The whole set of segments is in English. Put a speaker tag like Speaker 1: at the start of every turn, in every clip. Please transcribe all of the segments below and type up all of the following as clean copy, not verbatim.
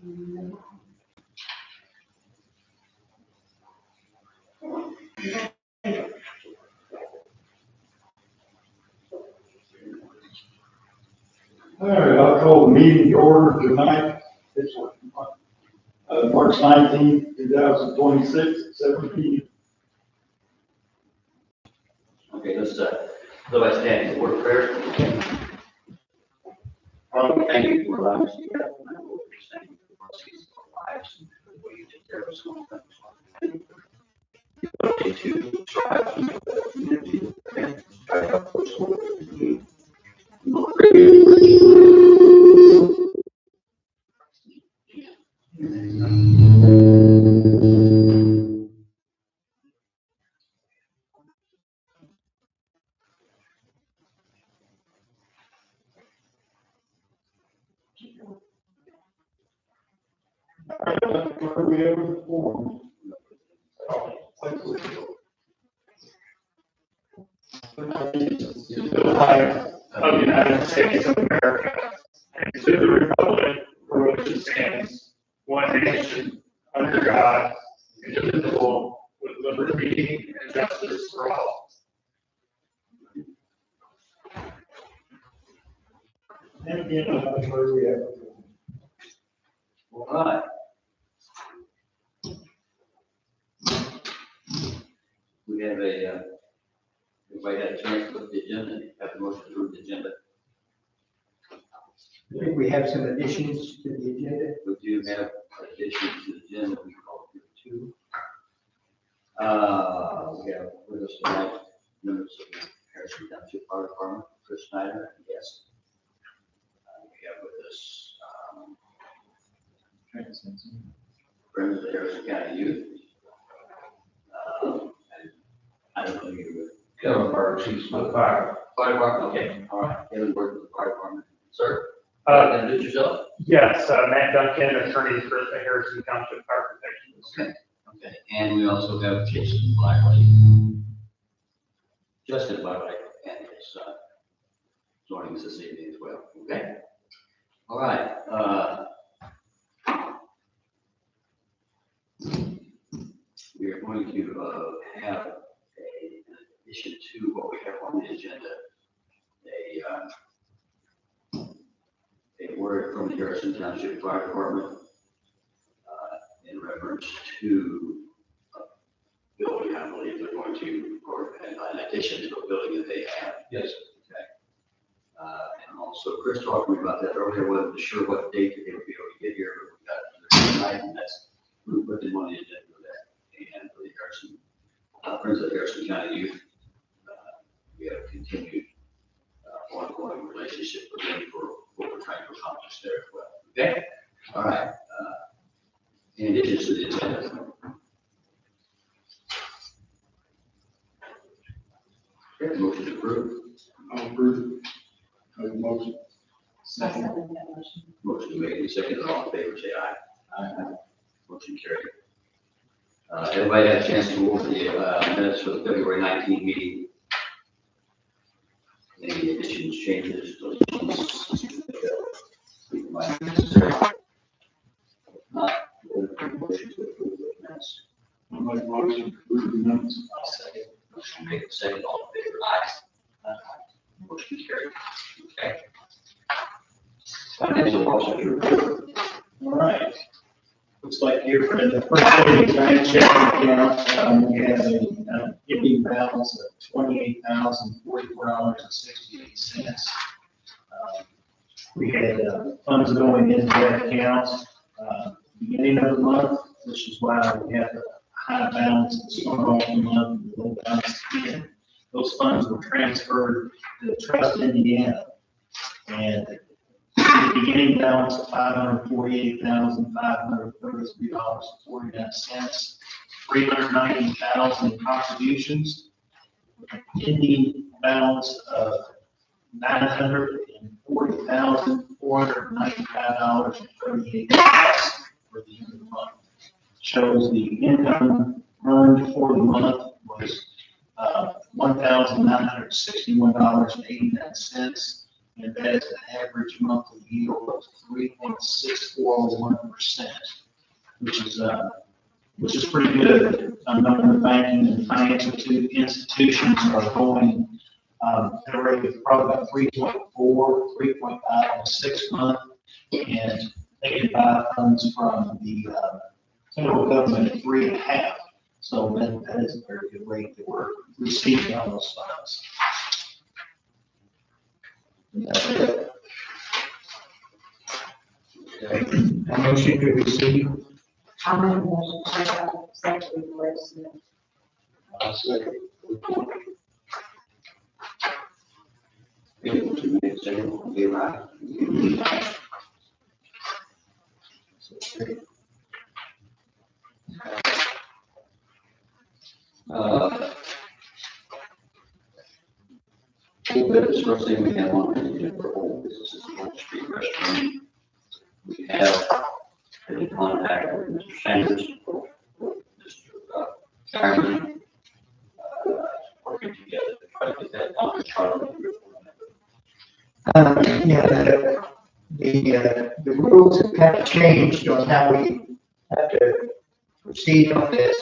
Speaker 1: All right, I'll call the meeting to order tonight. It's March 19th, 2026, at 7 p.m.
Speaker 2: Okay, let's go by standing for word of prayer. Father, we thank you for allowing us to gather tonight. Lord, we thank you for our seasons of our lives and for the way you take care of us all the time. You ability to strive to make better community and try to help us all in need. Lord,
Speaker 1: We have a form.
Speaker 3: To the flag of the United States of America and to the republic for which it stands, one nation, under God, indivisible, with liberty and justice for all.
Speaker 1: And again, where we have a form.
Speaker 2: all right. We have everybody had a chance to look at the agenda, have the motion to approve the agenda.
Speaker 4: I think we have some additions to the agenda.
Speaker 2: We do have additions to the agenda, we call it two. We have with us tonight members of the Harrison Township Fire Department, Chris Snyder, and guest. We have with us friends of the Harrison County Youth. I don't know you.
Speaker 3: Kevin Park, Chief of Fire.
Speaker 2: Fire Department, okay, all right. Kevin worked with the Fire Department. Sir, introduce yourself.
Speaker 3: Yes, Matt Duncan, attorney for the Harrison Township Fire Protection District.
Speaker 2: Okay, and we also have Jason Blackley. Justin Blackley, and his joining us this evening as well. Okay. All right. We are going to have in addition to what we have on the agenda, a word from the Harrison Township Fire Department in reference to a building, I believe they're going to, or in addition to a building that they have. Yes. Okay. And also Chris talked to me about that earlier. Wasn't sure what date that they would be able to get here, but we got tonight, and that's we put them on the agenda for that. And for the Harrison friends of the Harrison County Youth, we have a continued ongoing relationship with them for what we're trying to accomplish there as well. Okay. All right. In addition to the agenda. Okay, motion to approve.
Speaker 1: I'll approve. Motion.
Speaker 5: Second.
Speaker 2: Motion made and seconded. All in favor, say aye. Aye. Motion carried. Everybody had a chance to go over the minutes for the February 19th meeting. Any additions, changes, deletions? Not. Motion to approve the minutes.
Speaker 1: I'll make motion to approve the minutes.
Speaker 2: Second. Motion made and seconded. All in favor, aye. Motion carried. Okay. Financial motion to approve.
Speaker 4: All right. Looks like here for the first savings bank checking account, we have a ending balance of $28,044.68. We had funds going into that account beginning of the month, which is why we have a high balance at the start of the month, and low balance at the end. Those funds were transferred to Trust Indiana, and the beginning balance of $548,533.49, $390,000 in contributions, ending balance of $940,495.38 for the end of the month. Shows the income earned for the month was $1,961.89. and that is an average monthly yield of 3.6401%, which is pretty good. Knowing the banking and financial institutions are going at a rate of probably about 3.4, 3.5 in 6 months, and they can buy funds from the federal government at 3.5. So that is a very good rate that we're receiving on those funds.
Speaker 5: A motion to receive.
Speaker 6: I'm in the second list.
Speaker 2: Able to make sale, be right. This first thing we have on the for old businesses, Old Street Restaurant. We have been in contact with Mr. Sanders, Mr. Chairman, working together to try to get that on Charlie.
Speaker 5: The rules have kind of changed on how we have to proceed on this,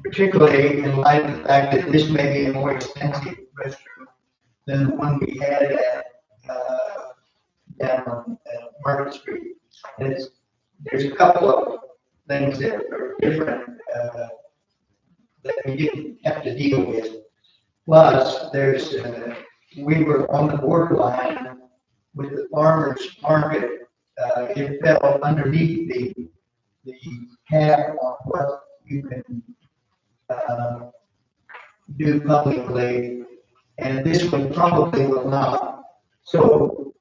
Speaker 5: particularly in light of the fact that this may be a more expensive restroom than the one we had at, down on Market Street. There's a couple of things that are different, that we didn't have to deal with. Plus, we were on the borderline with the farmer's market. It fell underneath the cap on what you can do publicly, and this one probably will not. So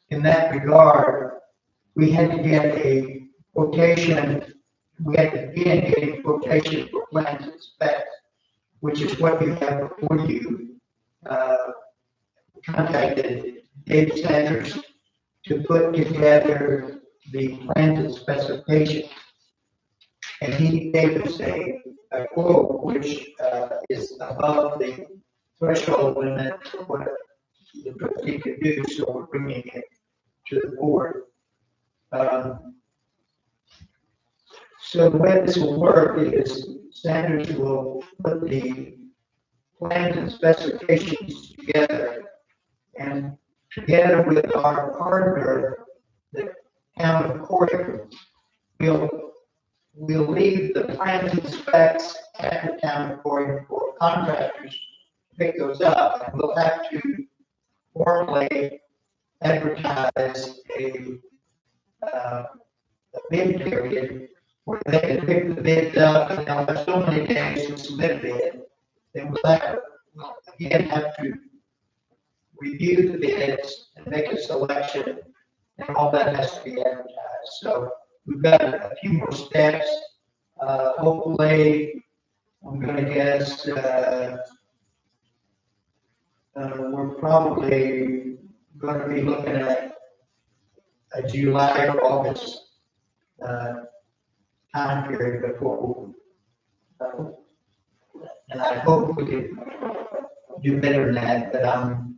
Speaker 5: in that regard, we had to get a quotation. We had to begin getting quotation for plans and specs, which is what you have before you. Contacted Dave Sanders to put together the plans and specifications. And he gave us a quote which is above the threshold limit of what the trustee could do, so we're bringing it to the board. So the way this will work is Sanders will put the plans and specifications together, and together with our partner, the town of Corrigan, we'll leave the plans and specs at the town of Corrigan for contractors to pick those up, and we'll have to formally advertise a bid period where they can pick the bids up, and they'll have so many days to submit a bid. Then we'll again have to review the bids and make a selection, and all that has to be advertised. So we've got a few more steps. Hopefully, I'm going to guess we're probably going to be looking at a July or August time period before, and I hope we can do better than that, but I'm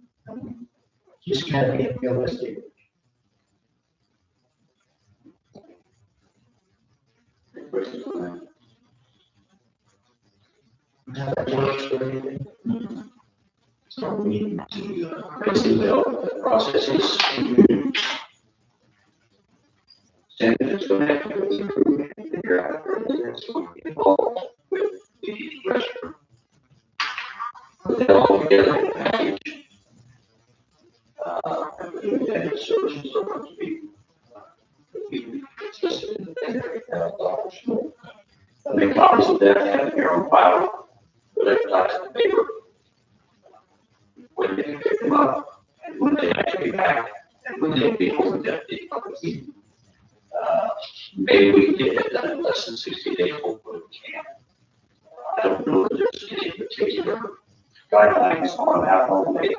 Speaker 5: just kind of being realistic. How that works for anything.
Speaker 2: So we need to basically the process is Sanders is going to have to go through and figure out where it's going to be involved with the restroom. Put that all together in a package. And the services are going to be consistent in the $8,000. Make copies of that and have your own file, but advertise in the paper. When they pick them up, and when they actually back, and when they be over that, maybe we can get it done in less than 60 days, hopefully we can. I don't know if there's any particular guidelines on how long they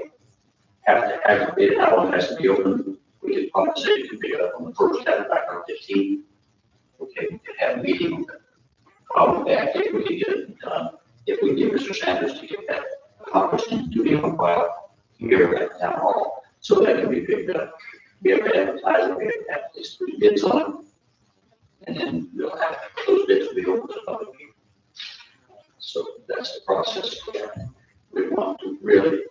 Speaker 2: have to aggregate it, how long it has to be open. We could probably say you could pick it up on the first, have it back on 15. Okay, we could have a meeting. Probably that if we could get it done, if we get Mr. Sanders to get that accomplished and do it on file here at town hall.
Speaker 7: So that can be picked up. We have to advertise, we have to have at least 3 bids on it. And then we'll have those bids be open to the public. So that's the process. We want to really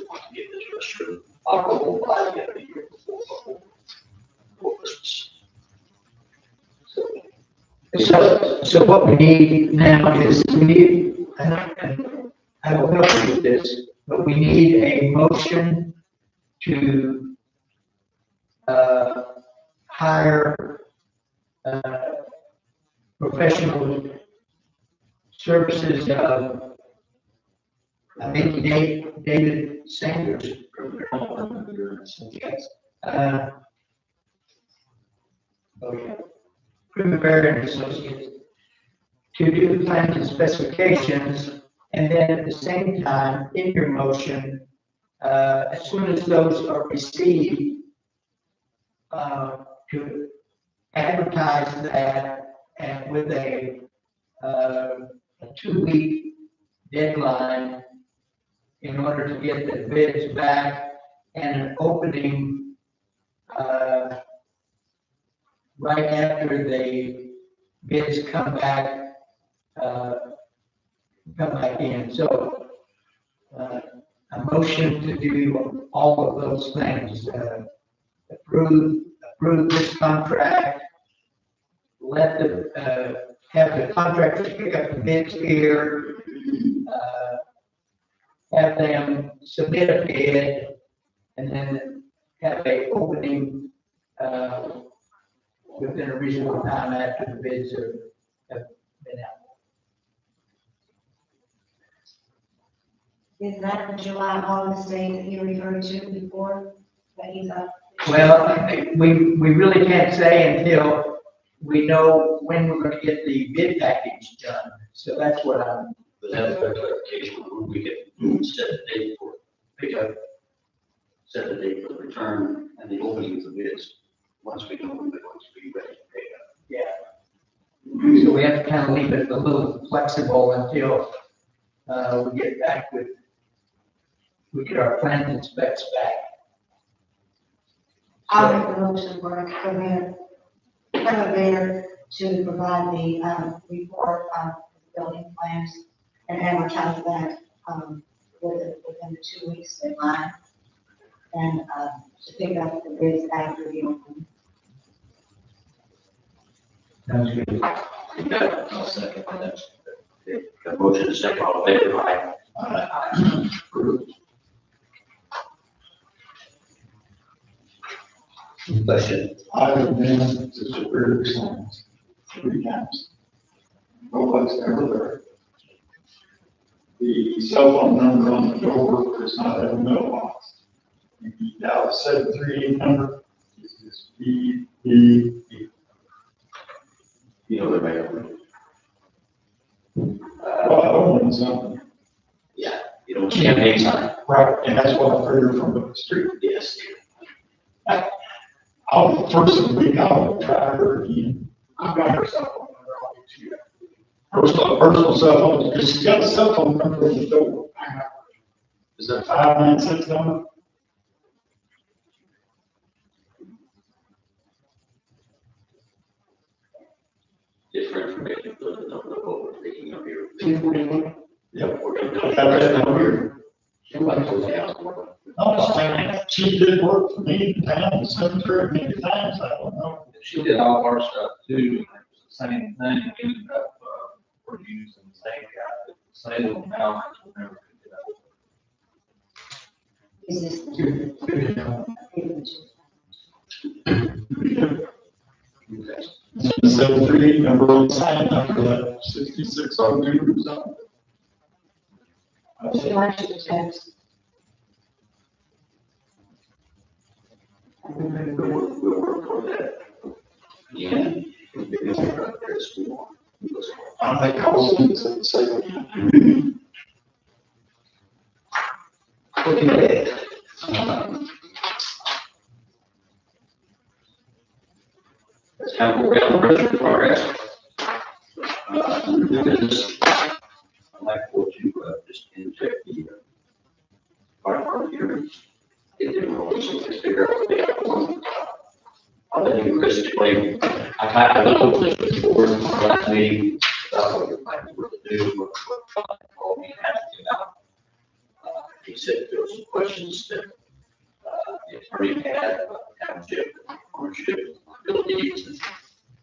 Speaker 7: want to get this restroom operable by the end of the year before Christmas.
Speaker 5: So what we need now is and I will help you with this, but we need a motion to, hire, professional services of, I think David Sanders. Yes. Primavera and Associates to do plans and specifications, and then at the same time, in your motion, as soon as those are received, to advertise that and with a 2-week deadline in order to get the bids back and an opening, right after the bids come back in. So, a motion to do all of those things, approve this contract, let the, have the contractors pick up the bids here, have them submit a bid, and then have a opening, within a reasonable time after the bids have been out.
Speaker 6: Is that the July, August date that you referred to before, that he's up?
Speaker 5: Well, we really can't say until we know when we're gonna get the bid package done, so that's what I'm.
Speaker 2: But that's a clarification, when we get, set a date for pickup, set a date for the return and the opening of the bids, once we know when they're going to be ready to pick up.
Speaker 5: Yeah. So we have to kind of leave it a little flexible until, we get back with, we get our plans and specs back.
Speaker 6: I'll make the motion for Primavera to provide the, report of the building plans and advertise that, within the 2 weeks deadline. And, to pick up the bids after the opening.
Speaker 5: Sounds good.
Speaker 2: I'll second that. Okay, got a motion to second, all in favor, aye. Approved. Question.
Speaker 1: I have been to Superior Science 3 times. Nobody's ever there. The cell phone number on the door is not in the mailbox. You dial 738 number, it's just beep, beep, beep.
Speaker 2: You know the mail.
Speaker 1: Well, I don't want something.
Speaker 2: Yeah, you don't see any sign.
Speaker 1: Right, and that's what I heard from the street.
Speaker 2: Yes.
Speaker 1: I'll, the first of the week, I'll try her again. I've got her cell phone number, I'll get you that. Personal cell phone, because she's got a cell phone number on the door. Is that 596 number?
Speaker 2: Different information, but don't know what we're picking up here.
Speaker 1: Yep.
Speaker 2: We're gonna
Speaker 1: Got that number here.
Speaker 2: do
Speaker 1: No, she did work for me in town, sent her many times, I don't know.
Speaker 8: She did all of our stuff too, and it was the same thing, ended up, we're using the same guy, Salem Mountains, we never picked it up.
Speaker 6: Is this?
Speaker 1: 738 number on the sign after that, 66 on the or something.
Speaker 6: Would you like to text?
Speaker 2: We'll work for that. Yeah.
Speaker 1: I think I was saying.
Speaker 5: Okay.
Speaker 2: That's how we're going to progress. New business. I'd like for you, just inject the fire department hearings.
Speaker 7: get them rolling, so they figure out what they have on. I'll let you Chris explain. I went over this with the board in the last meeting, about what your plans were to do, what all we had to do now. He said there were some questions that, the attorney had about township, ownership, abilities, and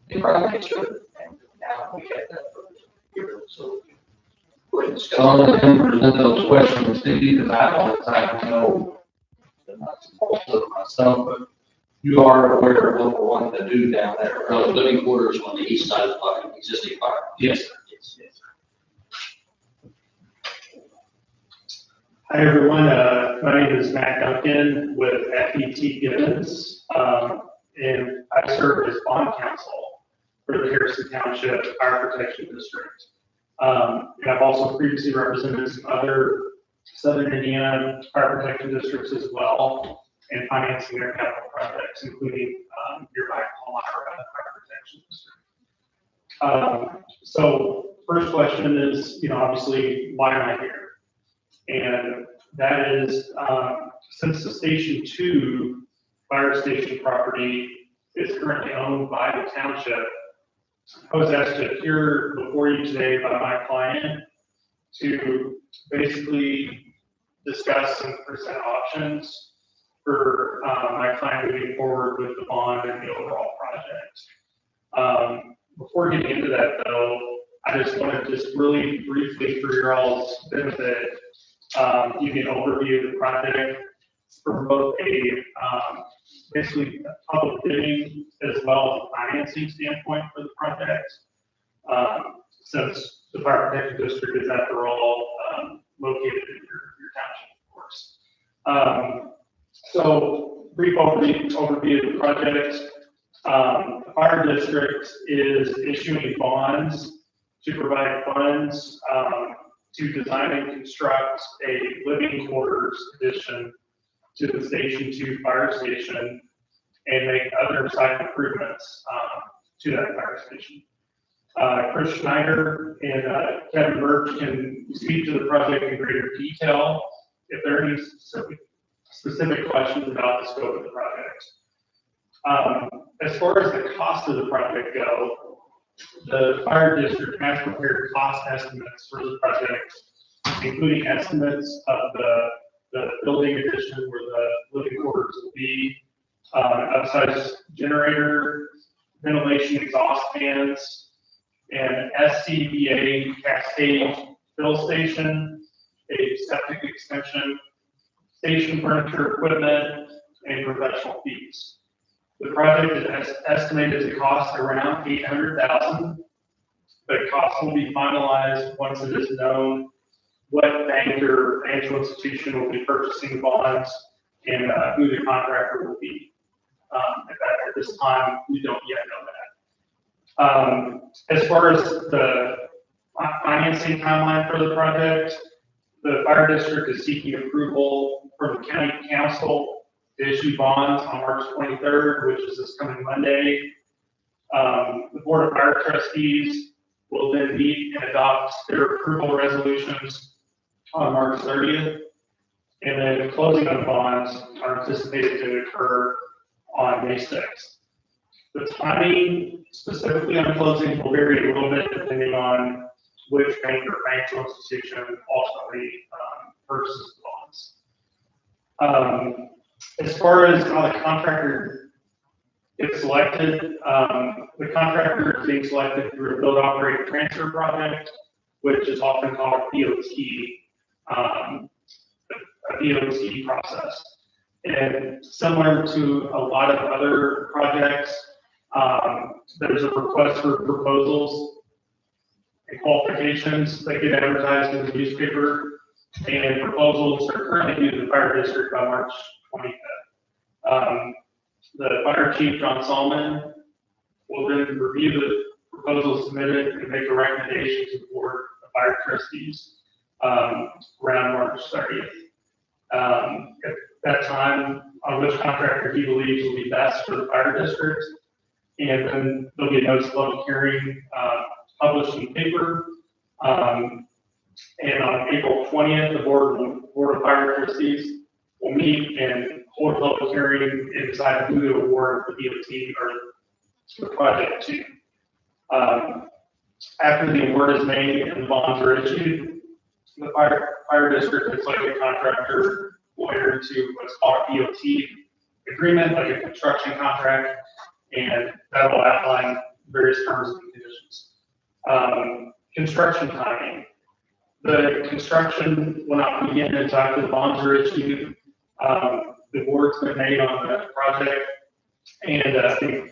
Speaker 7: environmental, and now we have that here, so. Go ahead and discuss.
Speaker 8: So I'm going to present those questions to you, because I don't know the nuts and bolts of it myself, but you are aware of what we're wanting to do down there.
Speaker 7: The living quarters on the east side of the existing fire.
Speaker 8: Yes, sir.
Speaker 7: Yes, yes.
Speaker 3: Hi, everyone. My name is Matt Duncan with FET Gibbons, and I serve as bond counsel for the Harrison Township Fire Protection District. And I've also previously represented some other Southern Indiana fire protection districts as well, and financing their capital projects, including your Palmyra Fire Protection District. So first question is, obviously, why am I here? And that is, since the Station 2 fire station property is currently owned by the township, I was asked to appear before you today by my client to basically discuss and present options for my client moving forward with the bond and the overall project. Before getting into that, though, I just want to just really briefly, for your all's benefit, give you an overview of the project from both a basically a public bidding as well as a financing standpoint for the project. Since the fire protection district is after all located in your township, of course. So brief overview of the project. The fire district is issuing bonds to provide funds to design and construct a living quarters addition to the Station 2 fire station and make other site improvements to that fire station. Chris Schneider and Kevin Birch can speak to the project in greater detail if there are any specific questions about the scope of the project. As far as the cost of the project go, the fire district has prepared cost estimates for the project, including estimates of the building addition where the living quarters will be, upsize generator, ventilation exhaust fans, and SCBA cascade fill station, a septic extension, station furniture equipment, and professional fees. The project is estimated to cost around $800,000, but costs will be finalized once it is known what bank or financial institution will be purchasing bonds and who the contractor will be. At this time, we don't yet know that. As far as the financing timeline for the project, the fire district is seeking approval from the county council to issue bonds on March 23rd, which is this coming Monday. The Board of Fire Trustees will then meet and adopt their approval resolutions on March 30th, and then closing of bonds are anticipated to occur on May 6th. The timing specifically on closing will vary a little bit depending on which bank or financial institution ultimately purchases bonds. As far as how the contractor gets selected, the contractor is being selected through a build, operate, transfer project, which is often called a BOT process. And similar to a lot of other projects, there's a request for proposals and qualifications that get advertised in the newspaper, and proposals are currently due to the fire district by March 25th. The fire chief, John Solomon, will then review the proposals submitted and make a recommendation to the board of fire trustees around March 30th. At that time, on which contractor he believes will be best for the fire district, and then there'll be a notice of public hearing published in the paper. And on April 20th, the board of fire trustees will meet and hold a public hearing and decide who to award the DOT or the project to. After the award is made and the bonds are issued, the fire district and selected contractor will enter into what's called a BOT agreement, like a construction contract, and that will outline various terms and conditions. Construction timing. The construction will not begin until after the bonds are issued. The award's been made on the project, and the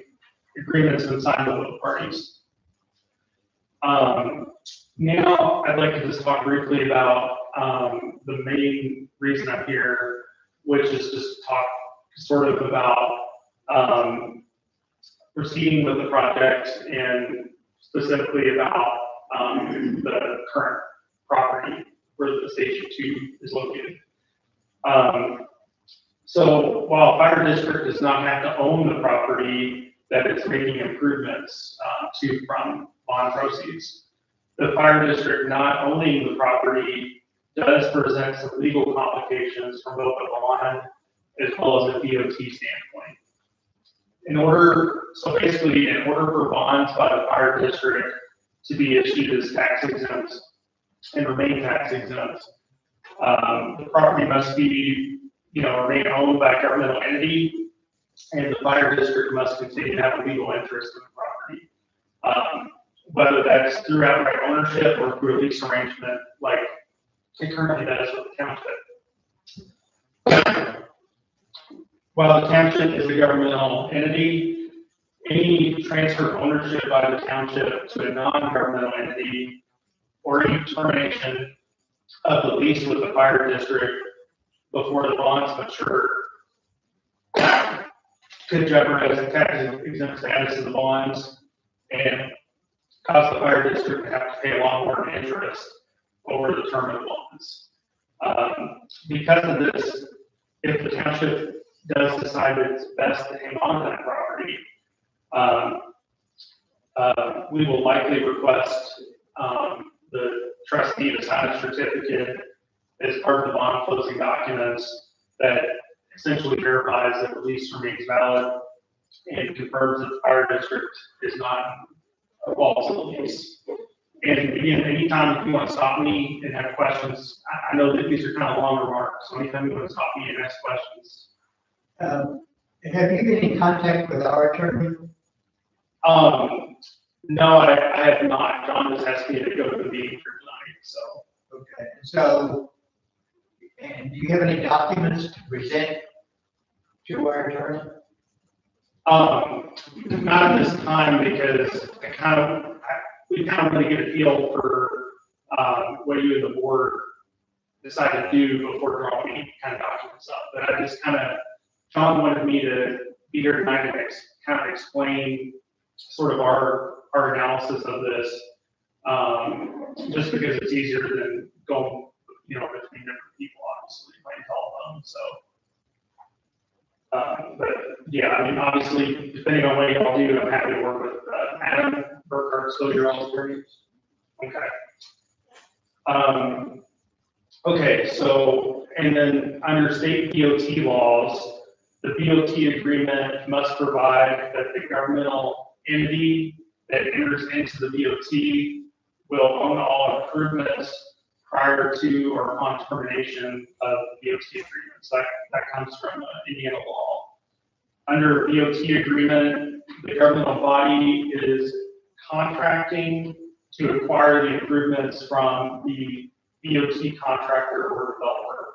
Speaker 3: agreement's been signed by both parties. Now, I'd like to just talk briefly about the main reason I'm here, which is just talk sort of about proceeding with the project and specifically about the current property where the Station 2 is located. So while fire district does not have to own the property that it's making improvements to from bond proceeds, the fire district not owning the property does present some legal complications from both a bond as well as a DOT standpoint. So basically, in order for bonds by the fire district to be issued as tax exempt and remain tax exempt, the property must be, remain owned by a governmental entity, and the fire district must continue to have a legal interest in the property. Whether that's through outright ownership or through a lease arrangement, like it currently does with the township. While the township is a governmental entity, any transfer of ownership by the township to a non-governmental entity or any termination of the lease with the fire district before the bonds mature could jeopardize the tax exempt status of the bonds and cause the fire district to have to pay a lot more interest over the term of the bonds. Because of this, if the township does decide that it's best to hang on to that property, we will likely request the trustee to sign a certificate as part of the bond closing documents that essentially verifies that the lease remains valid and confirms that the fire district is not a false lease. And again, anytime if you want to stop me and have questions, I know that these are kind of long remarks, so anytime you want to stop me and ask questions.
Speaker 5: Have you been in contact with our attorney?
Speaker 3: No, I have not. John just asked me to go to the meeting for tonight, so.
Speaker 5: Okay, so, and do you have any documents to present to our attorney?
Speaker 3: Not at this time, because we kind of really get a feel for what you and the board decide to do before drawing any kind of documents up. But I just John wanted me to be here tonight and kind of explain sort of our analysis of this, just because it's easier than going, between different people, obviously, by telephone. So, but yeah, I mean, obviously, depending on what y'all do, I'm happy to work with Adam Burkhardt, so you're all attorneys. Okay. Okay, so, and then under state DOT laws, the BOT agreement must provide that the governmental entity that enters into the BOT will own all improvements prior to or upon termination of BOT agreements. That comes from Indiana law. Under BOT agreement, the governmental body is contracting to acquire the improvements from the BOT contractor or developer.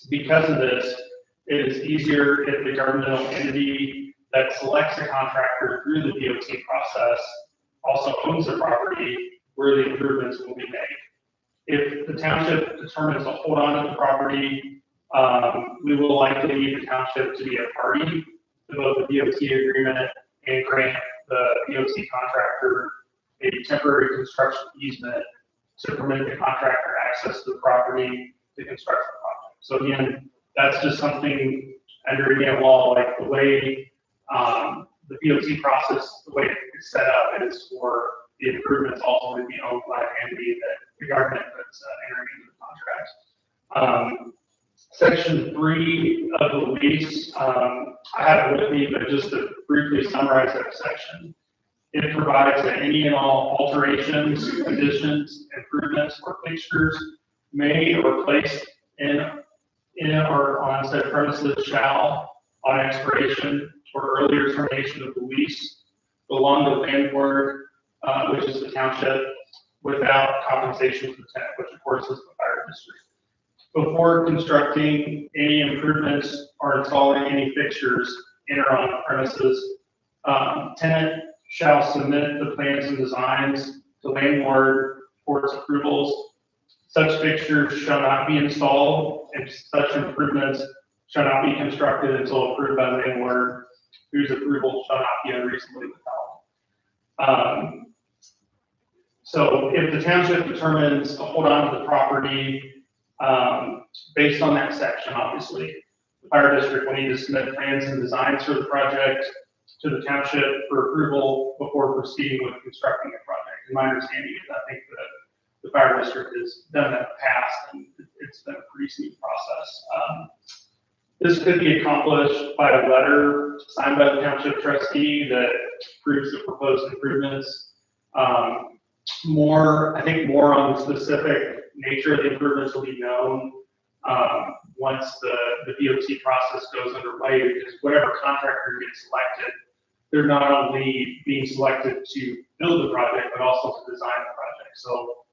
Speaker 3: Because of this, it is easier if the governmental entity that selects a contractor through the BOT process also owns the property where the improvements will be made. If the township determines to hold on to the property, we will likely need the township to be a party to both the BOT agreement and grant the BOT contractor a temporary construction easement to permit the contractor access to the property to construct the project. So again, that's just something under Indiana law, like the way the BOT process, the way it's set up is for the improvements also to be owned by an entity that the government that's entering into the contract. Section 3 of the lease, I have it with me, but just to briefly summarize that section. It provides that any and all alterations, additions, improvements, or fixtures made or placed in or on said premises shall, on expiration or earlier termination of the lease, belong to the landlord, which is the township, without compensation to the tenant, which of course is the fire district. Before constructing any improvements or installing any fixtures in or on the premises, tenant shall submit the plans and designs to landlord for its approvals. Such fixtures shall not be installed, and such improvements shall not be constructed until approved by the landlord, whose approval shall not be unreasonably withheld. So if the township determines to hold on to the property, based on that section, obviously, the fire district will need to submit plans and designs for the project to the township for approval before proceeding with constructing the project. And my understanding is, I think that the fire district has done that in the past, and it's been a pretty smooth process. This could be accomplished by a letter signed by the township trustee that approves the proposed improvements. I think more on the specific nature of the improvements will be known once the DOT process goes underway, because whatever contractor gets selected, they're not only being selected to build the project, but also to design the project. So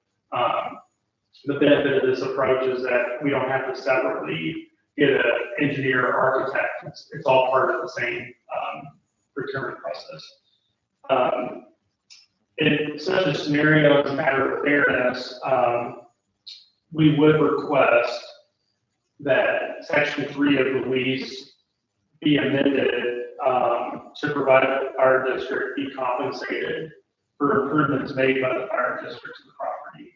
Speaker 3: the benefit of this approach is that we don't have to separately get an engineer or architect. It's all part of the same procurement process. In such a scenario, as a matter of fairness, we would request that Section 3 of the lease be amended to provide that the fire district be compensated for improvements made by the fire district to the property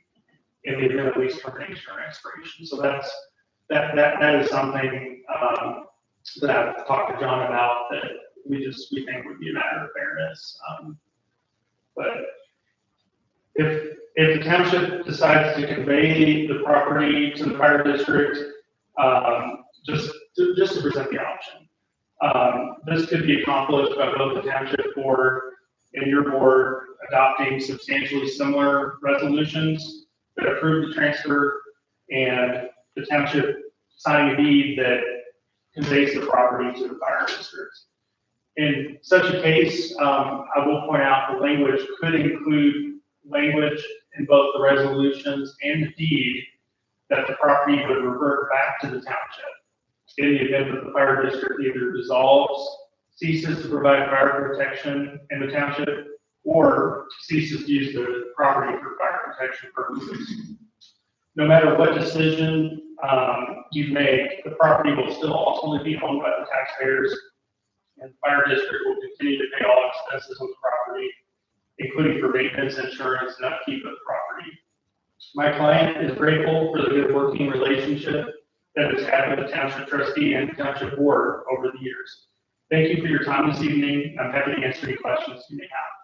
Speaker 3: in the event of lease termination or expiration. So that is something that I've talked to John about, that we think would be a matter of fairness. But if the township decides to convey the property to the fire district, just to present the option, this could be accomplished by both the township board and your board adopting substantially similar resolutions that approve the transfer, and the township signing a deed that conveys the property to the fire district. In such a case, I will point out the language could include language in both the resolutions and the deed that the property would revert back to the township in the event that the fire district either dissolves, ceases to provide fire protection in the township, or ceases to use the property for fire protection purposes. No matter what decision you make, the property will still ultimately be owned by the taxpayers, and the fire district will continue to pay all expenses on the property, including for maintenance, insurance, and upkeep of the property. My client is grateful for the good working relationship that has had with the township trustee and the township board over the years. Thank you for your time this evening. I'm happy to answer any questions you may have.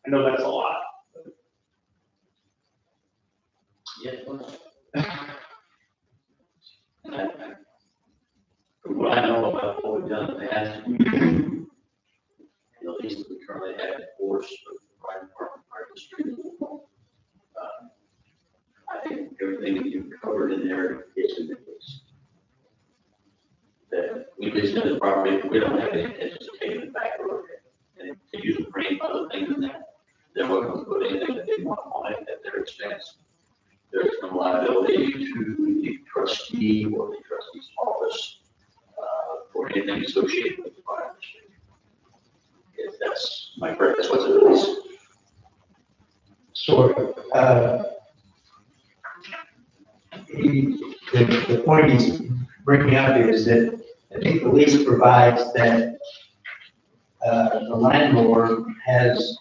Speaker 3: I know that's a lot.
Speaker 2: Yes. From what I know about what we've done in the past, at least we currently have a force of the fire department, fire district. I think everything that you've covered in there is in the case. That we just know the property, we don't have any intentions of taking it back or and to use the frame for other things in that. They're welcome to put anything that they want on it at their expense. There's no liability to the trustee or the trustee's office for anything associated with the fire district. If that's my correct, that's what's in the lease.
Speaker 5: Sort of. The point he's bringing up is that I think the lease provides that the landlord has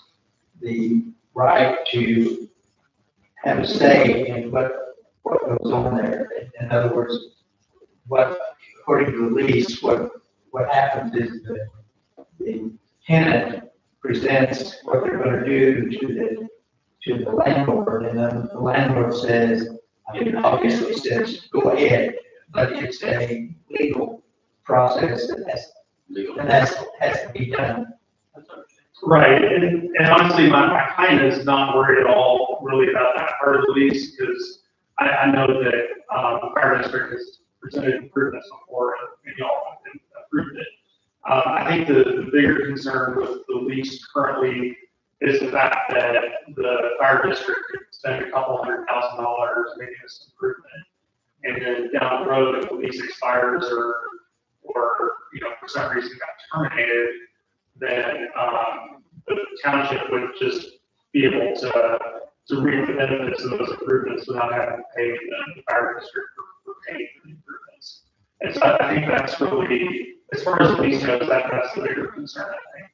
Speaker 5: the right to have a say in what goes on there. In other words, according to the lease, what happens is the tenant presents what they're going to do to the landlord, and then the landlord says, obviously says, go ahead, but it's a legal process
Speaker 2: Legal.
Speaker 5: that has to be done.
Speaker 3: Right, and honestly, my client is not worried at all really about that part of the lease, because I know that, the fire district has presented improvements before, and y'all have approved it. I think the bigger concern with the lease currently is the fact that the fire district could spend $200,000 making this improvement. And then down the road, if the lease expires or, for some reason got terminated, then, the township would just be able to reap the benefits of those improvements without having to pay the fire district for paying for the improvements. And so I think that's really, as far as the lease goes, that's the bigger concern, I think.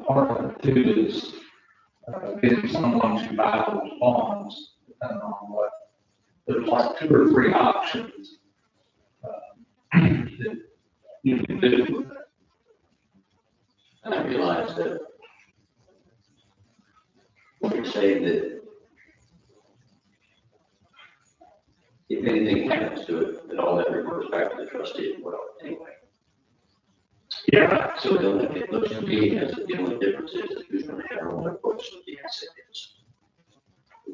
Speaker 8: Part of it too is, getting someone to buy those bonds, depending on what, there's like 2 or 3 options. That you can do.
Speaker 2: And I realize that when you're saying that if anything happens to it, that all that reverts back to the trustee as well, anyway.
Speaker 3: Yeah,
Speaker 2: So those to me, as the only difference is that who's going to have what approach to the asset is.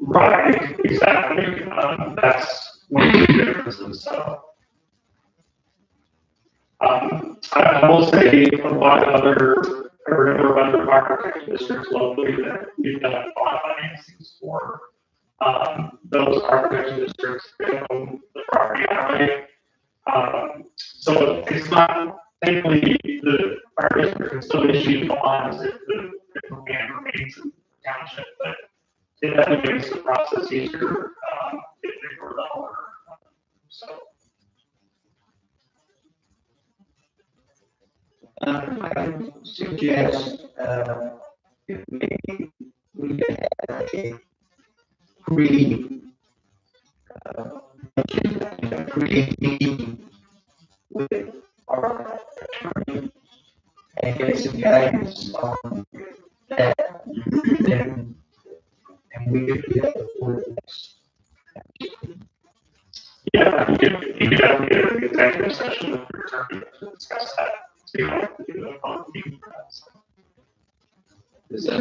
Speaker 3: right, exactly. That's one of the differences, so. I will say a lot of other fire protection districts locally that we've done bond financings for. Those fire protection districts, they own the property outright. So it's not, thankfully, the fire district can still issue bonds if the land remains in the township, but it definitely makes the process easier, if they were the owner. So.
Speaker 5: I suggest, if maybe we could have a pre, pre-meeting with our attorney and get some guidance on that, then, and we could get the for this.
Speaker 3: Yeah, you could definitely get an executive session with your attorney to discuss that. So you don't have to do that on the meeting.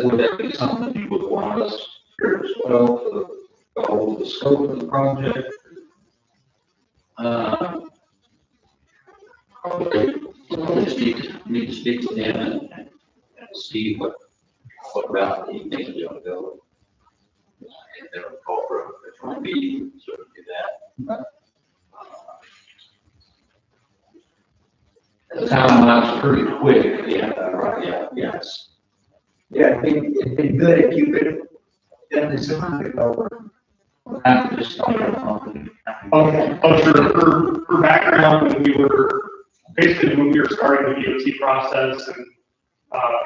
Speaker 8: Would that be something you would want us here as well, to go over the scope of the project?
Speaker 2: Probably just need to speak to them and see what route he thinks they're going to go. If they're going to call for a joint meeting, so we can do that.
Speaker 8: The timeline's pretty quick.
Speaker 2: Yeah, right, yes.
Speaker 5: Yeah, it'd be good if you could, then the Zoom could go.
Speaker 8: I'm just starting on.
Speaker 3: For background, when we were starting the DOT process and,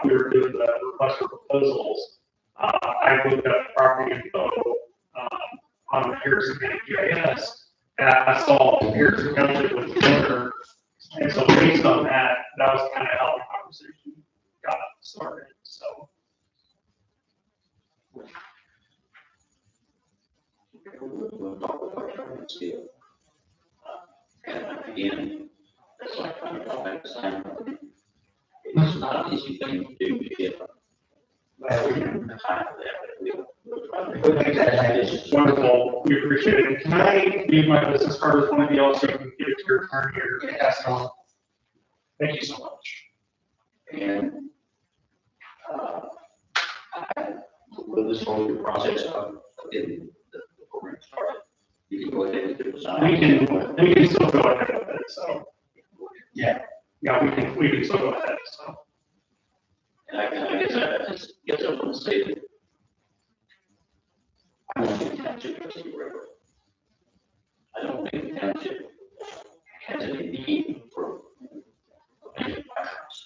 Speaker 3: we were doing the request for proposals, I looked up property info, on Harrison County GIS, and I saw Harrison Township was the owner. And so based on that, that was kind of how the conversation got started, so.
Speaker 2: We'll talk about it and see. And again, it's like I'm going to sign. It's not an easy thing to do to get. Well, we don't have time for that, but we'll make that happen.
Speaker 3: Wonderful, we appreciate it. Can I leave my business card with one of you all so you can give it to your attorney or pass it on? Thank you so much.
Speaker 2: And, with this whole process of getting the program started, you can go ahead and do the sign.
Speaker 3: We can still go ahead with it, so.
Speaker 2: Yeah.
Speaker 3: Yeah, we can still go ahead, so.
Speaker 2: And I guess I want to say that I don't think the township has any river. I don't think the township has any need for any firehouse.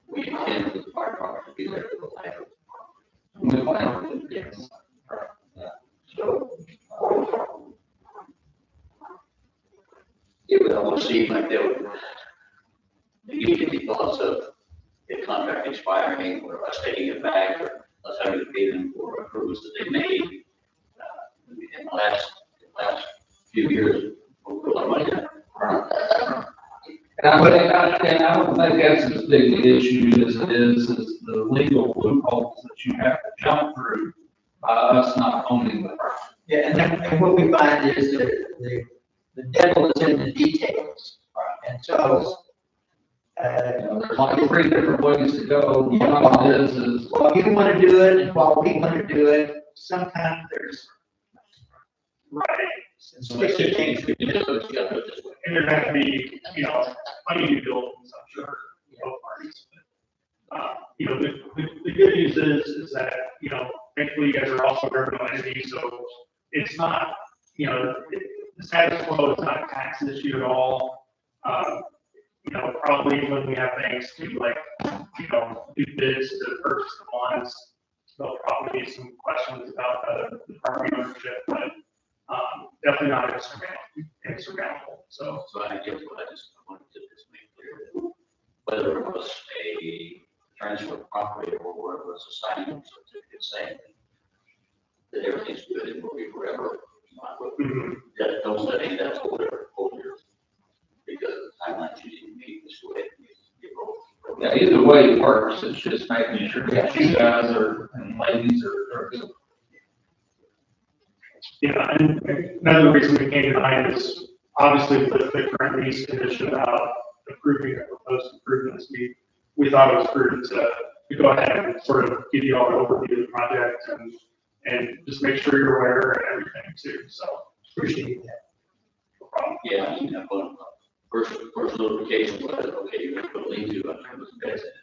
Speaker 2: We intend for the fire department to be there for the land. Yes. So, it would almost seem like there would be thoughts of the contract expiring, or us taking it back, or us having to pay them for improvements that they made. In the last few years, we'll put a lot of money in it.
Speaker 8: And I don't think that's as big an issue as it is the legal loopholes that you have to jump through by us not owning the property.
Speaker 5: Yeah, and what we find is that the devil is in the details. And so,
Speaker 8: There's like 3 different ways to go. One is
Speaker 5: while you want to do it and while we want to do it, sometimes there's.
Speaker 3: Right.
Speaker 5: So it's two things we can do together this way.
Speaker 3: And there's gonna be, plenty to build, I'm sure, both parties. The good news is that, thankfully you guys are also governmental entities, so it's not, the status quo is not a tax issue at all. Probably when we have things to like, do bids to purchase the bonds, there'll probably be some questions about the property ownership, but definitely not insurmountable. So
Speaker 2: I guess what I just wanted to just make clear that whether it was a transfer of property or whether it was a signing certificate saying that everything's good and will be forever. That don't let any of that hold your, because the timeline you didn't meet this way.
Speaker 8: yeah, either way it works. It's just making sure that you guys and ladies are good.
Speaker 3: yeah, and another reason we came tonight is obviously the current lease condition about approving the proposed improvements. We thought it was prudent to go ahead and sort of give you all an overview of the project and just make sure you're aware and everything too. So appreciate that. No problem.
Speaker 2: Yeah, first notification was, okay, you're going to put lean to, I was beds in it.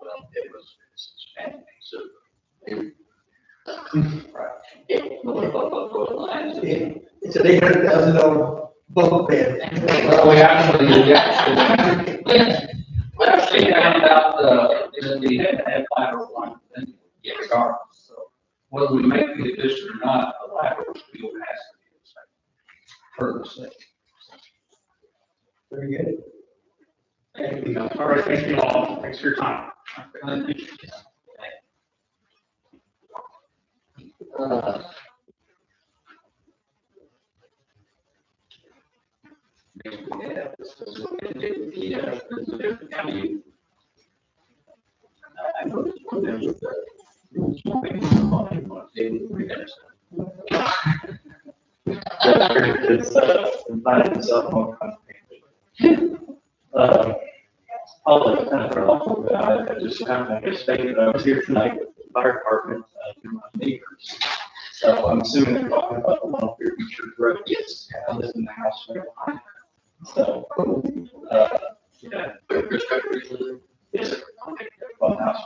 Speaker 2: Well, it's expanding, so. Right. Yeah, lines.
Speaker 5: It's an $800,000 boat bed.
Speaker 8: Well, we actually found out that we had to have lateral line, and regardless. So whether we make the addition or not, the lateral field has to be the same. Per the state.
Speaker 5: Very good.
Speaker 3: Thank you. All right, thank you all. Thanks for your time.
Speaker 4: Invited himself on all the kind of awful, I just kind of stated I was here tonight with the fire department, to my neighbors. So I'm assuming they're talking about the one for future growth. Yes, I live in the house right behind. So, yeah. Yes, sir. One house.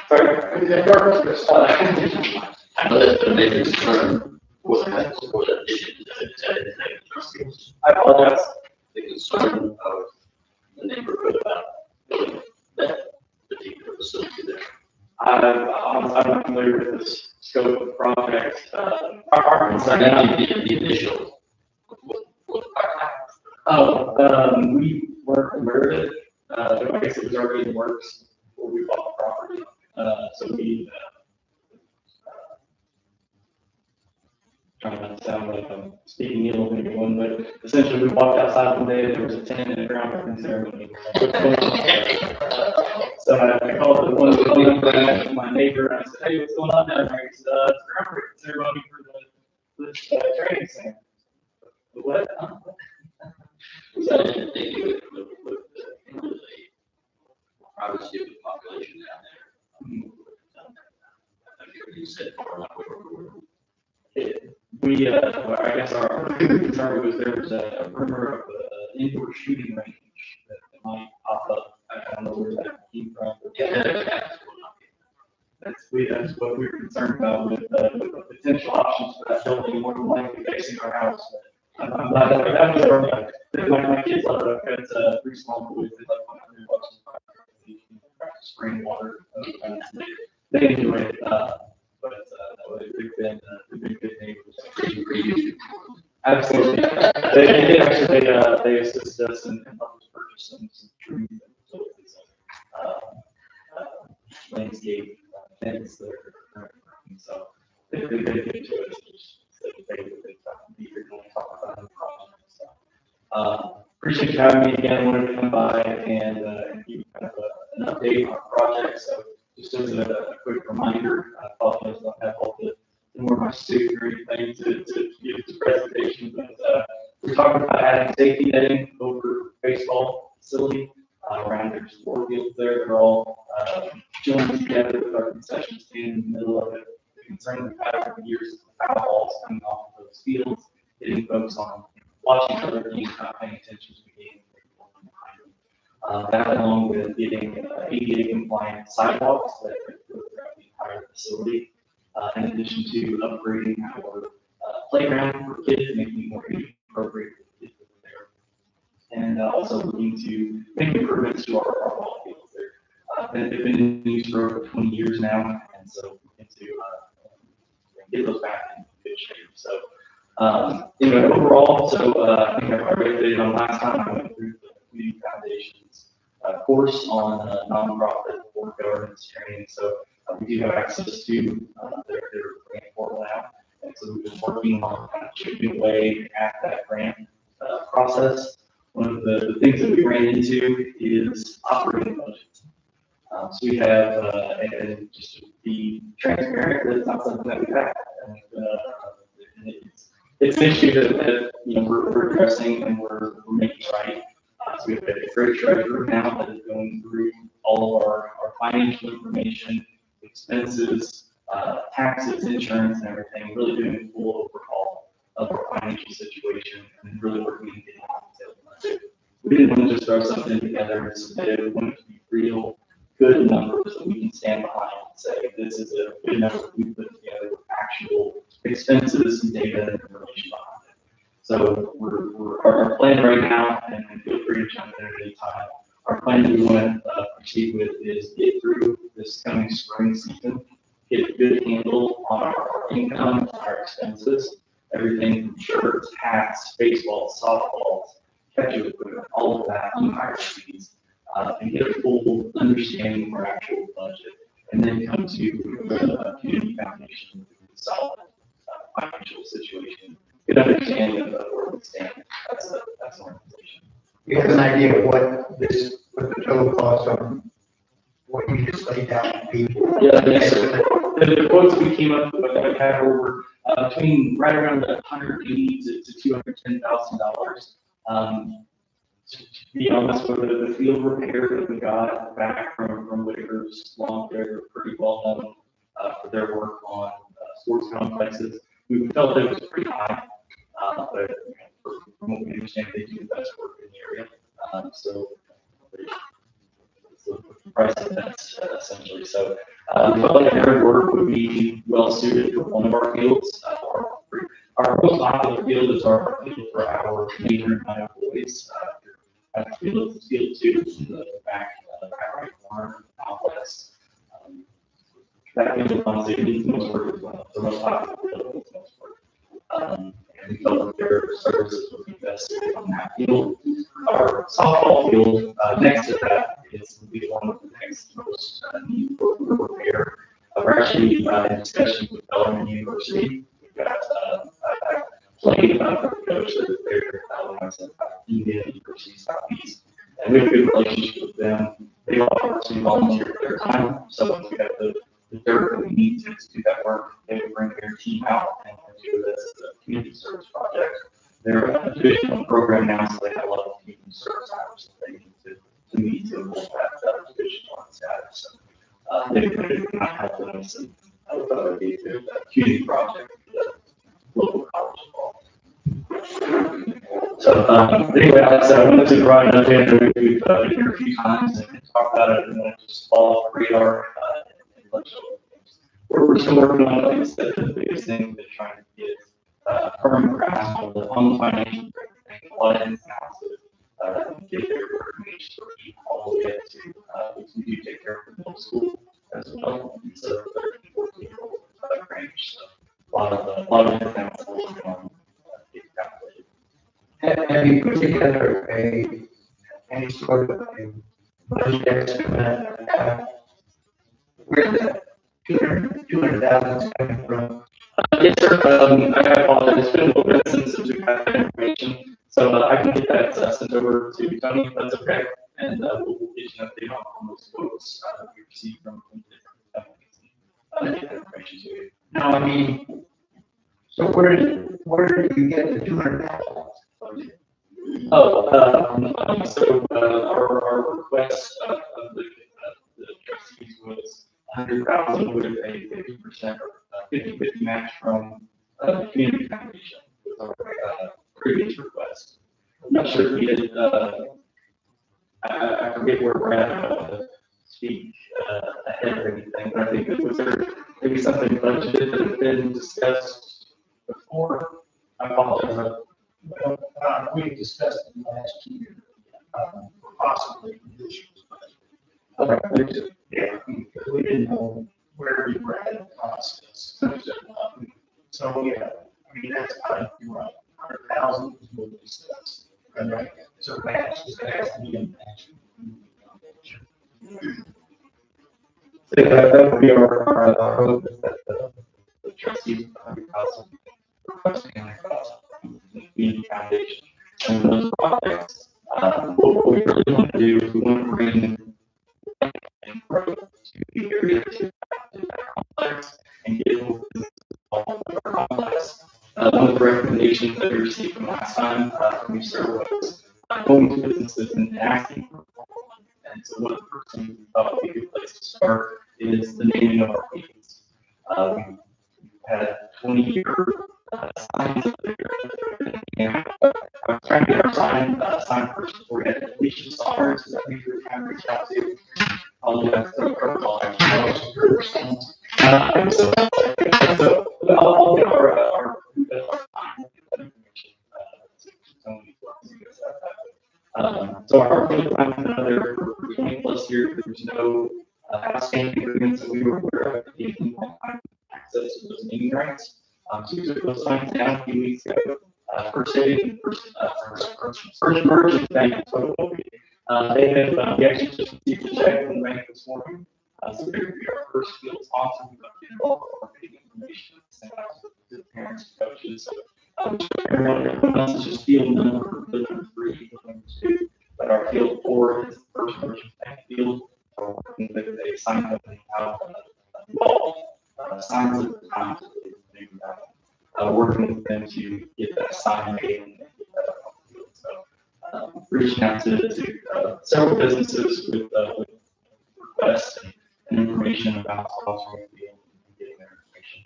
Speaker 4: Sorry.
Speaker 2: I know that the neighbor's concern was that addition to
Speaker 4: I apologize.
Speaker 2: the concern of the neighborhood about building that particular facility there.
Speaker 4: I'm not familiar with this scope of project. Our concern.
Speaker 2: The initial.
Speaker 4: We weren't aware of it. I guess it was already in works before we bought the property. So we, trying not to sound like I'm speaking ill of anyone, but essentially we walked outside one day and there was a tent and a groundbreaking ceremony. So I called the one of my neighbor and I said, hey, what's going on down there? He said, it's a groundbreaking ceremony for this training center. What?
Speaker 2: So I didn't think it would the privacy of the population down there. I think you said far enough over.
Speaker 4: I guess our concern was there was a rumor of an indoor shooting range that might pop up. I don't know where that came from. That's what we were concerned about with the potential options for that building, more than likely facing our house. But I'm glad that was our, my kids love it. It's a pretty small pool. It's like $100 spring water. They enjoy it. They've been good neighbors. Absolutely. They did actually, they assisted us and helped us purchase some trees. So
Speaker 9: landscape fence that are currently working. So they're good to us. They be here to talk about the project. So, appreciate you having me again. Wanted to come by and give you kind of an update on our project. So just as a quick reminder, I apologize, I don't have all the more of my suit or anything to give this presentation, but we're talking about adding safety netting over baseball facility around their sport fields there. They're all joined together with our concession stand in the middle of it. The concern we've had for years is the foul balls coming off of those fields, getting folks on watching other teams, not paying attention to the game. That along with getting ADA compliant sidewalks that go throughout the entire facility, in addition to upgrading our playground for kids, making it more age appropriate for kids that are there. And also looking to make improvements to our ball fields there. They've been in use for over 20 years now, and so looking to get those back in good shape. So, overall, I think I've already updated on last time. I went through the Community Foundation's course on nonprofit board governance training. So we do have access to their grant portal now. And so we've been working on kind of chipping away at that grant process. One of the things that we ran into is operating budgets. So we have, and just to be transparent, it's not something that we have. And it's an issue that we're addressing and we're making right. So we have a great treasurer now that is going through all of our financial information, expenses, taxes, insurance, and everything, really doing a full overhaul of our financial situation and really working to get on the budget. We didn't want to just throw something together and submit it. We wanted to be real, good numbers that we can stand behind and say, this is a good number we put together with actual expenses and data and information behind it. So our plan right now, and feel free to jump in at any time, our plan that we want to proceed with is get through this coming spring season, get a good handle on our income, our expenses, everything from shirts, hats, baseballs, softballs, catcher equipment, all of that, umpire fees, and get a full understanding of our actual budget, and then come to the Community Foundation with a solid financial situation. Good understanding of where we stand. That's an organization.
Speaker 5: You have an idea of what the total cost on what you just laid out to be?
Speaker 9: Yeah, the quotes we came up with, I had over between right around $180,000 to $210,000. To be honest, with the field repair that we got back from Whitaker's lawn care, they're pretty well known for their work on sports complexes. We felt it was pretty high, but from what we understand, they do the best work in the area. So the price of that's essentially. So we felt like their work would be well suited for one of our fields. Our most popular field is our field for our major employees. Field 2 in the back right corner complex. That field honestly needs most work as well. The most popular field needs most work. And we felt that their services would be best suited on that field. Our softball field next to that will be one of the next most needed repair. We're actually in discussion with Bellarmine University. We've got plenty of coaches that are there. Like I said, Indiana University Southeast. And we have a good relationship with them. They offer to volunteer their time. So once we have the dirt that we need to do that work, they would bring their team out and do this as a community service project. They're a divisional program now, so they have a lot of community service hours that they need to meet to hold that divisional status. So they've been helping us and the community project, the local college involved. So anyway, I wanted to provide an update. We've been here a few times and talked about it, and then just fall off the radar. We're still working on it. Like I said, the biggest thing we've been trying to get firm grasp on the financial what ends now to get their information all the way up to we do take care of the middle school as well. So 13, 14 range. So a lot of different things working on getting calculated.
Speaker 5: Have you put together any sort of a budget estimate where that 200,000 is coming from.
Speaker 9: Yes, sir. I apologize. It's been a little bit since we've had that information. So I can get that sent over to Tony if that's okay. And we'll get you an update on those quotes we received from different companies. Get that information to you.
Speaker 5: No, I mean, so where do you get the 200,000?
Speaker 9: So our request of the trustees was 100,000 with a 50% or 50/50 match from the community foundation with our previous request. I'm not sure if we did, I forget where we're at, speak ahead or anything, but I think it was there maybe something budgeted that had been discussed before. I apologize.
Speaker 5: Well, we discussed it last year, possibly this year's budget.
Speaker 9: Okay.
Speaker 5: Yeah, because we didn't know where we were at in the process. So, yeah, I mean, that's fine, you're right, 100,000 is what we discussed. Right, so match, it has to be a match.
Speaker 9: So that would be our hope is that the trustees, 100,000, requesting 100,000 from the community foundation. And those projects, what we really want to do is we want to bring and growth to the area to that complex and get more businesses involved with our complex. One of the recommendations that we received from last time from you, sir, was going to businesses and asking for one. And so one of the first things we thought would be a good place to start is the naming of our meetings. We've had 20-year signs up there. And I was trying to get our sign person before we had completion stars that we were trying to reach out to. All the protocol. So I'll get our so our plan another 20+ years, there's no outstanding agreements that we were aware of. Access to those naming rights. So we took those signs down a few weeks ago. First emerging bank. So they have we actually just received a check from the bank this morning. So they're our first field sponsor. We've got all of our big information sent out to the parents and coaches. So everyone else is just field number 3, field 2, but our field 4 is the first emerging bank field. We're working with a sign company out signs at the time to think about working with them to get that sign made and get that up on the field. So reaching out to several businesses with requests and information about sponsoring the field and getting their information.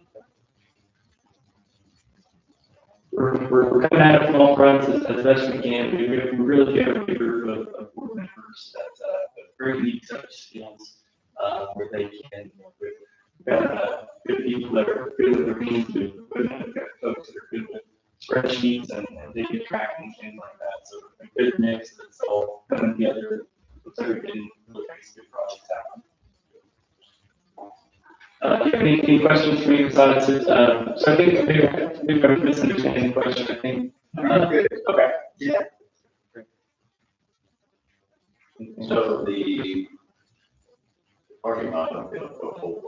Speaker 9: We're coming at it from all fronts as best we can. We really get a big group of board members that very neat set of skills where they can with good people that are good with their teams, we've got folks that are good with spreadsheets and they can track and things like that. So a good mix that's all coming together so we can really make some good projects happen. Do you have any questions for me besides it? So I think maybe I'm misunderstanding the question. I think. Okay.
Speaker 5: Yeah.
Speaker 2: So the parking lot will be full.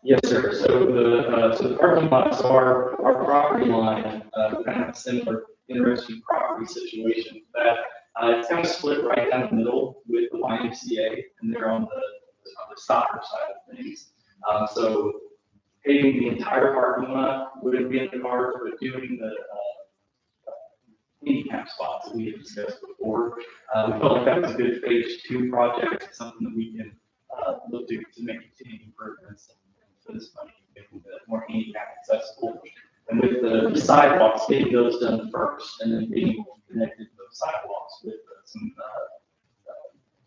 Speaker 9: Yes, sir. So the parking lots are our property line, kind of a similar interesting property situation that it's kind of split right down the middle with the YMCA, and they're on the soccer side of things. So paving the entire parking lot wouldn't be in the cards, but doing the handicap spots that we had discussed before. We felt like that was a good phase 2 project, something that we can look to make continued improvements for this money, making it more handicap accessible. And with the sidewalks, getting those done first, and then being connected to those sidewalks with some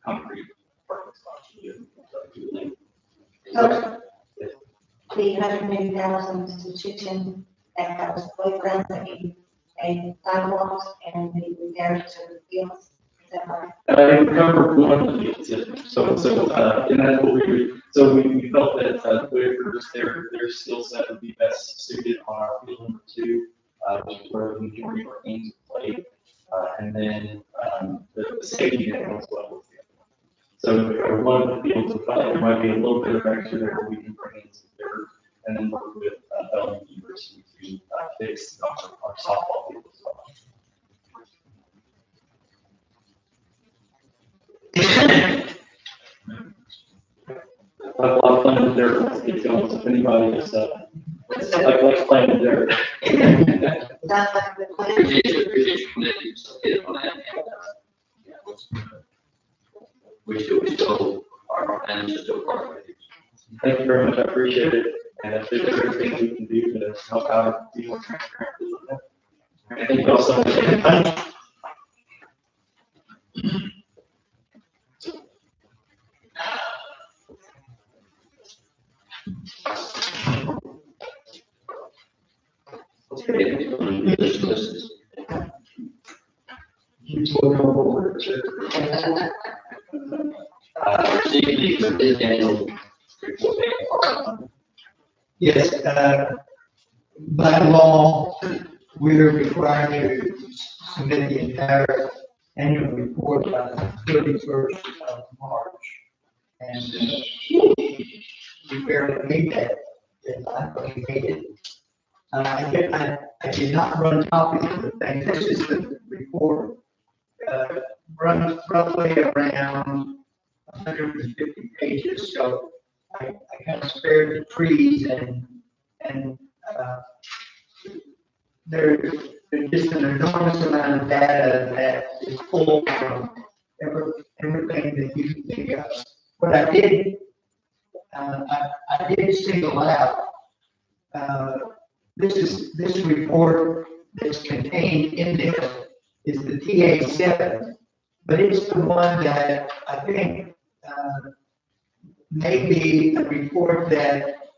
Speaker 9: concrete parking spots.
Speaker 6: So, the 180,000 institution that has playgrounds that need a sidewalks and the repairs to the fields, is that right?
Speaker 9: It would cover one of the fields, yes. So, and that's what we do. So we felt that Whitaker's their skill set would be best suited on our field number 2, which is where the majority of our games are played. And then the safety net as well. So if I wanted to be able to find, there might be a little bit of extra there where we can bring in some dirt and then work with Belmont University to fix our softball field as well. I have a lot of fun with dirt. Let's get going. If anybody is, likes playing with dirt.
Speaker 6: Sounds like a good plan.
Speaker 8: Appreciate you committing, so get on that. We still, our plans are still part of it.
Speaker 9: Thank you very much. I appreciate it. And if there's anything we can do to help out, be more transparent. Thank you all so much.
Speaker 5: Yes, by law, we're required to submit the entire annual report by the 31st of March. And we barely made that, I barely made it. I did not run copies of the thing. This is the report, runs roughly around 150 pages, so I kind of spared the trees and there's just an enormous amount of data that is pulled from everything that you can think of. What I did, I did single out, this report that's contained in there is the TA7, but it's the one that I think, may be a report that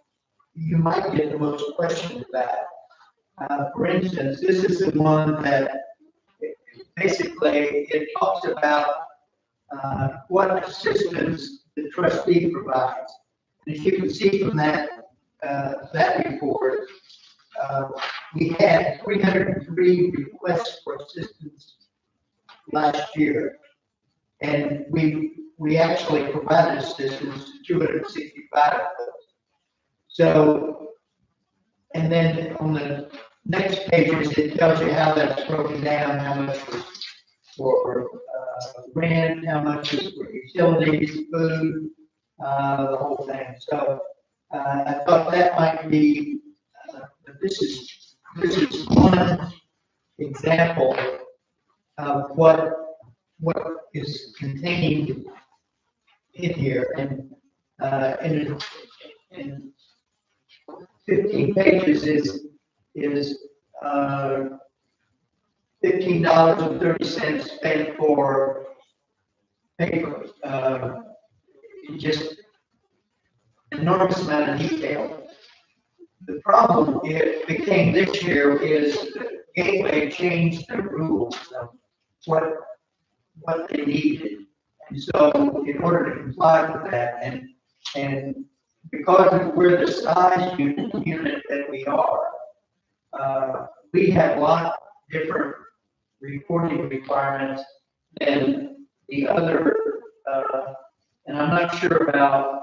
Speaker 5: you might get the most questions about. For instance, this is the one that basically it talks about what assistance the trustee provides. And as you can see from that report, we had 303 requests for assistance last year, and we actually provided assistance to 265 of those. So, and then on the next pages, it tells you how that's broken down, how much for rent, how much is for utilities, food, the whole thing. So I thought that might be, this is one example of what is contained in here, and in 15 pages is $15.30 spent for paper. Just enormous amount of detail. The problem it became this year is Gateway changed the rules of what they needed. And so in order to comply with that, and because we're the size unit that we are, we have a lot of different reporting requirements than the other, and I'm not sure about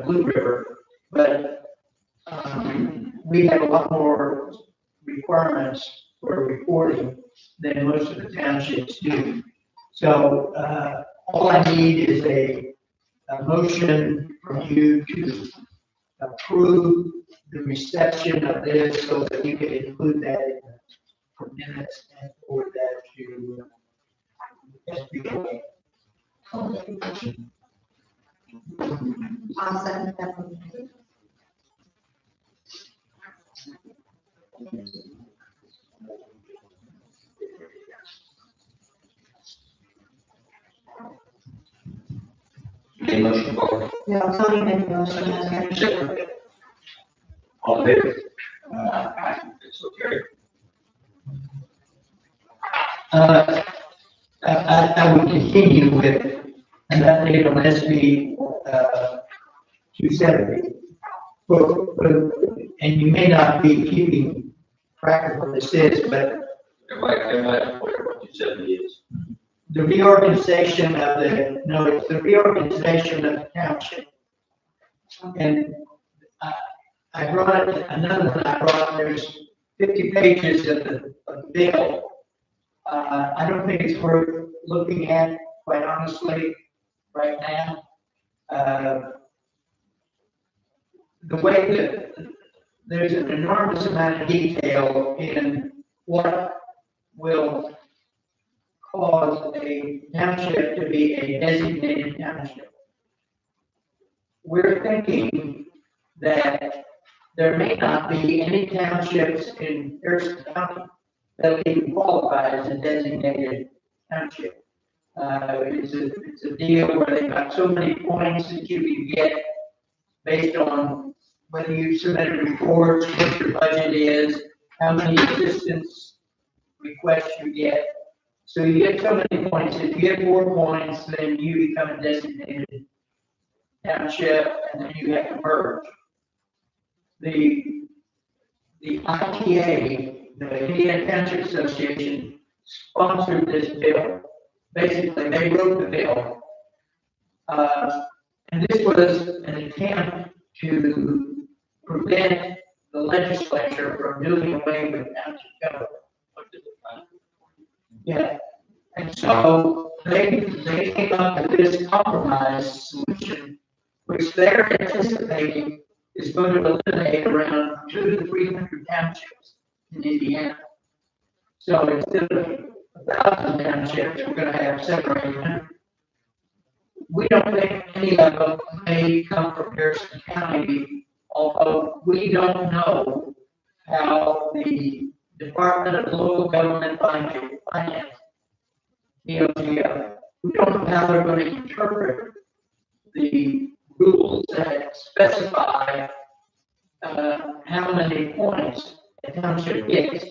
Speaker 5: Blue River, but we have a lot more requirements for reporting than most of the townships do. So all I need is a motion from you to approve the reception of this so that you can include that in the minutes and forward that to SBA.
Speaker 6: I'll second that one.
Speaker 8: Any motion for?
Speaker 6: No, Tony made a motion, I second.
Speaker 8: All in favor? So carried.
Speaker 5: I would continue with an update on SB 270. And you may not be keeping track of what this is, but
Speaker 8: Everybody, what you said is.
Speaker 5: the reorganization of the, no, it's the reorganization of the township. And I brought, another one I brought, there's 50 pages of the bill. I don't think it's worth looking at, quite honestly, right now. The way that there's an enormous amount of detail in what will cause a township to be a designated township. We're thinking that there may not be any townships in Harrison County that even qualify as a designated township. It's a deal where they've got so many points that you can get based on whether you submit a report, what your budget is, how many assistance requests you get. So you get so many points. If you get 4 points, then you become a designated township, and then you have to merge. The ITA, the Indiana Township Association, sponsored this bill. Basically, they wrote the bill. And this was an attempt to prevent the legislature from doing away with township government. Yeah. And so they came up with this compromise solution, which they're anticipating is going to eliminate around 200 to 300 townships in Indiana. So instead of 1,000 townships, we're going to have 700 or 800. We don't think any of them may come from Harrison County, although we don't know how the Department of Local Government Finance, DOGO, we don't know how they're going to interpret the rules that specify how many points a township gets.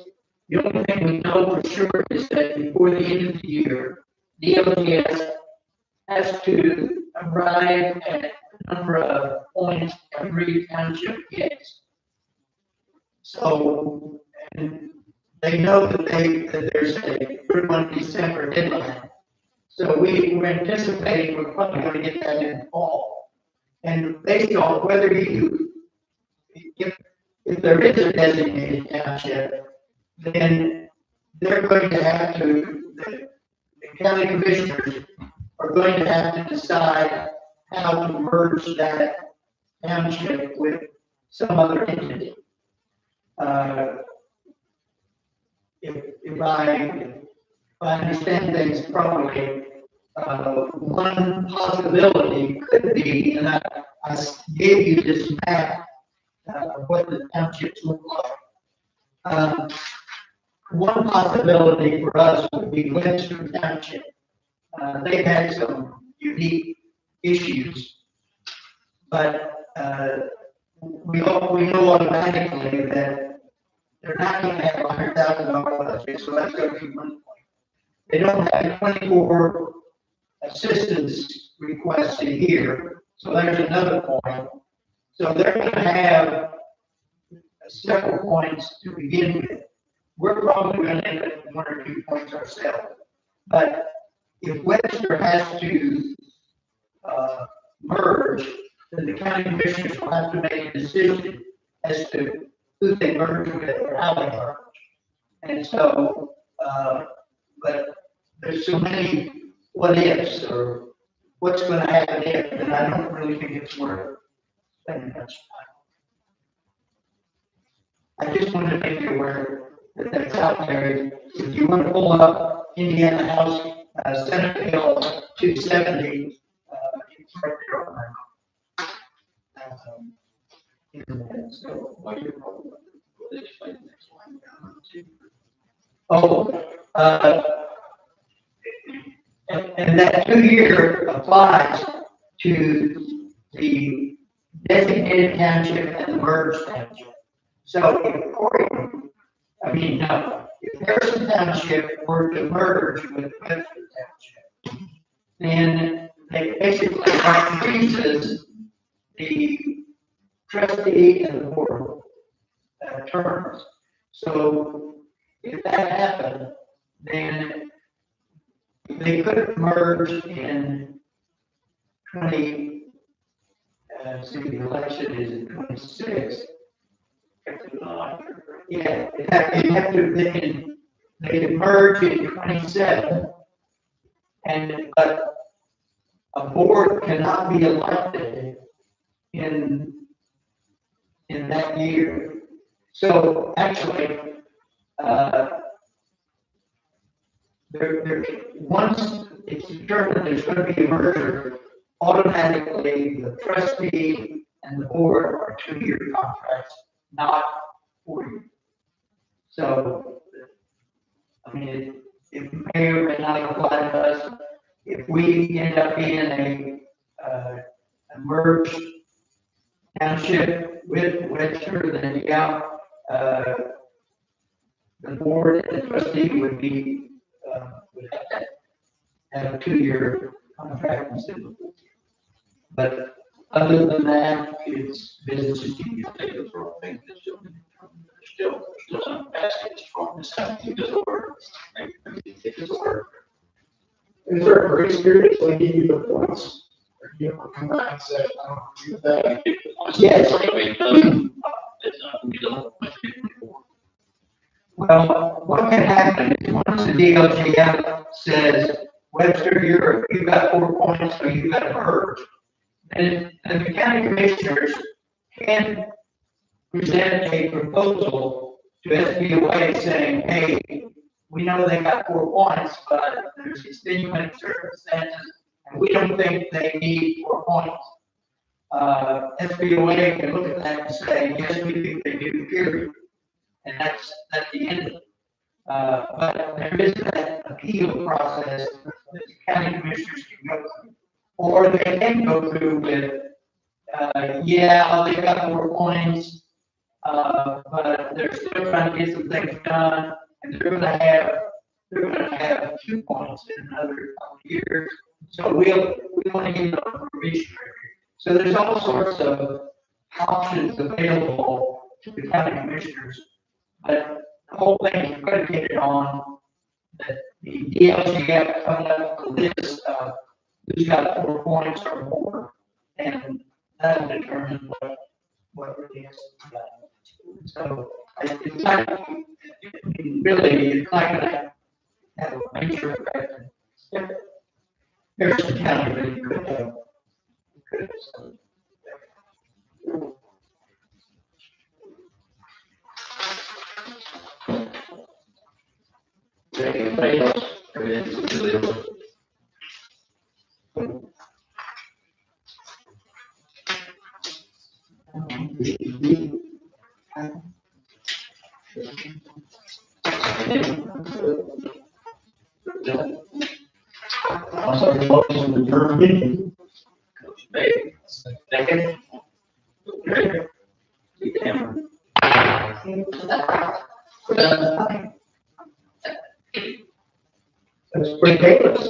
Speaker 5: The only thing we know for sure is that before the end of the year, DOGS has to arrive at the number of points every township gets. So, and they know that there's a 31 December deadline. So we're anticipating we're probably going to get that in the fall. And based on whether if there is a designated township, then they're going to have to, the county commissioners are going to have to decide how to merge that township with some other entity. If I understand things properly, one possibility could be, and I gave you this map of what the townships look like. One possibility for us would be Webster Township. They've had some unique issues, but we know automatically that they're not going to have $100,000 budget, so that's going to be 1 point. They don't have 24 assistance requests a year, so there's another point. So they're going to have several points to begin with. We're probably going to end up with 1 or 2 points ourselves. But if Webster has to merge, then the county commissioners will have to make a decision as to who they merge with or how they merge. And so, but there's so many what ifs or what's going to happen if, that I don't really think it's worth spending much time. I just wanted to make you aware that that's out there. If you want to pull up Indiana House Senate Bill 270, it's right there on my so, and that 2-year applies to the designated township and the merged township. So if Harrison Township were to merge with Webster Township, then they basically increases the trustee and the board terms. So if that happened, then they could merge in 20, see, the election is in 26. Yeah, it have to, they can merge in 27, but a board cannot be elected in that year. So actually, once it's determined there's going to be a merger, automatically the trustee and the board are 2-year contracts, not 4 years. So, I mean, it may or may not apply to us. If we end up being a merged township with Webster, then yeah, the board and the trustee would have a 2-year contract instead of 4. But other than that, it's business as usual.
Speaker 7: Still some baskets from this time. It doesn't work. It doesn't work.
Speaker 1: Is there a grace period to give you the points? Or do you ever come back and say, I don't agree with that?
Speaker 5: Yes. Well, what can happen is once the DLGF says, Webster, you've got 4 points, so you've got to merge. And the county commissioners can present a proposal to SBOA saying, hey, we know they got 4 points, but there's extenuating circumstances, and we don't think they need 4 points. SBOA can look at that and say, yes, we think they do, period. And that's the end of it. But there is that appeal process that the county commissioners can go through. Or they can go through with, yeah, they got 4 points, but they're still trying to get some things done, and they're gonna have 2 points in another couple of years. So we want to give them a provisionary. So there's all sorts of options available to the county commissioners, but the whole thing is predicated on that the DLGF coming up with a list of who's got 4 points or more, and that'll determine what really is. So it's not, really, it's not gonna have a major effect. Harrison County really could have.
Speaker 7: Anybody else? Everything's really over.
Speaker 1: Also, motion to adjourn meeting.
Speaker 7: Coach Bay, second. Okay. You can.
Speaker 5: That's pretty painless.